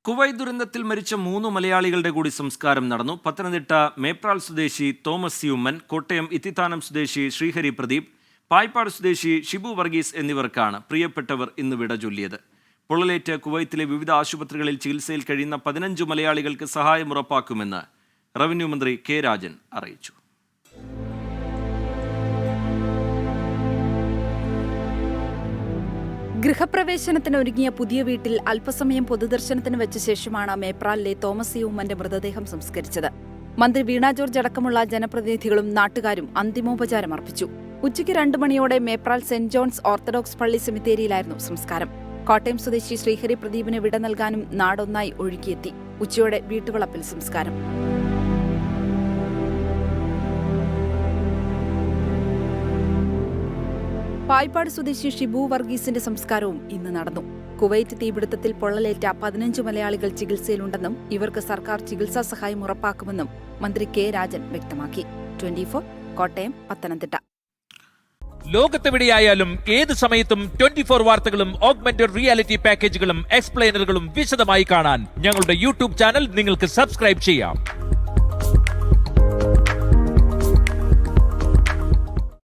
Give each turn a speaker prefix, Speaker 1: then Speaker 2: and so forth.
Speaker 1: Kuwait ദുരന്തത്തിൽ മരിച്ച 3 മലയാളികളുടെ കൂടി സംസ്കാരം നടന്നു. പത്തനംതിട്ട മേപ്രാൾ സ്വദേശി തോമസ് സി ഉമ്മൻ, കോട്ടയം ഇത്തിത്താനം സ്വദേശി ശ്രീഹരി പ്രദീപ്, പായിപ്പാട് സ്വദേശി ഷിബു വർഗീസ് എന്നിവർക്കാണ് പ്രിയപ്പെട്ടവർ ഇന്ന് വിട ചൊല്ലിയത്. പൊള്ളലേറ്റ് കുവൈത്തിലെ വിവിധ ആശുപത്രികളിൽ ചികിത്സയിൽ കഴിയുന്ന 15 മലയാളികൾക്ക് സഹായം ഉറപ്പാക്കുമെന്ന് റവന്യൂ മന്ത്രി കെ രാജൻ അറിയിച്ചു.
Speaker 2: ഗൃഹപ്രവേശനത്തിന് ഒരുങ്ങിയ പുതിയ വീട്ടിൽ അല്പസമയം പൊതുദർശനത്തിന് വെച്ച ശേഷമാണ് മേപ്രാലിലെ തോമസ് സി ഉമ്മന്റെ മൃതദേഹം സംസ്കരിച്ചത്. മന്ത്രി വീണ ജോർജ് അടക്കമുള്ള ജനപ്രതിനിധികളും നാട്ടുകാരും അന്തിമോപചാരം അർപ്പിച്ചു. ഉച്ചയ്ക്ക് 2 മണിയോടെ മേപ്രാൽ സെന്റ് ജോൺസ് ഓർത്തഡോക്സ് പള്ളി സെമിത്തേരിയിലായിരുന്നു സംസ്കാരം. കോട്ടയം സ്വദേശി ശ്രീഹരി പ്രദീപിന് വിട നൽകാനും നാടൊന്നായി ഒഴുകിയെത്തി. ഉച്ചയോടെ വീട്ടുവളപ്പിൽ സംസ്കാരം. പായിപ്പാട് സ്വദേശി ഷിബു വർഗീസിന്റെ സംസ്കാരവും ഇന്ന് നടന്നു. കുവൈറ്റ് തീപിടുത്തത്തിൽ പൊള്ളലേറ്റ 15 മലയാളികൾ ചികിത്സയിലുണ്ടെന്നും ഇവർക്ക് സർക്കാർ ചികിത്സാ സഹായം ഉറപ്പാക്കുമെന്നും മന്ത്രി കെ രാജൻ വ്യക്തമാക്കി. 24 കോട്ടയം, പത്തനംതിട്ട.
Speaker 3: ലോകത്തെവിടെയായാലും ഏത് സമയത്തും 24 വാർത്തകളും ഓഗ്മെന്റഡ് റിയാലിറ്റി പാക്കേജുകളും എക്സ്പ്ലെയിനറുകളും വിശദമായി കാണാൻ ഞങ്ങളുടെ യൂട്യൂബ് ചാനൽ നിങ്ങൾക്ക് സബ്സ്ക്രൈബ് ചെയ്യാം.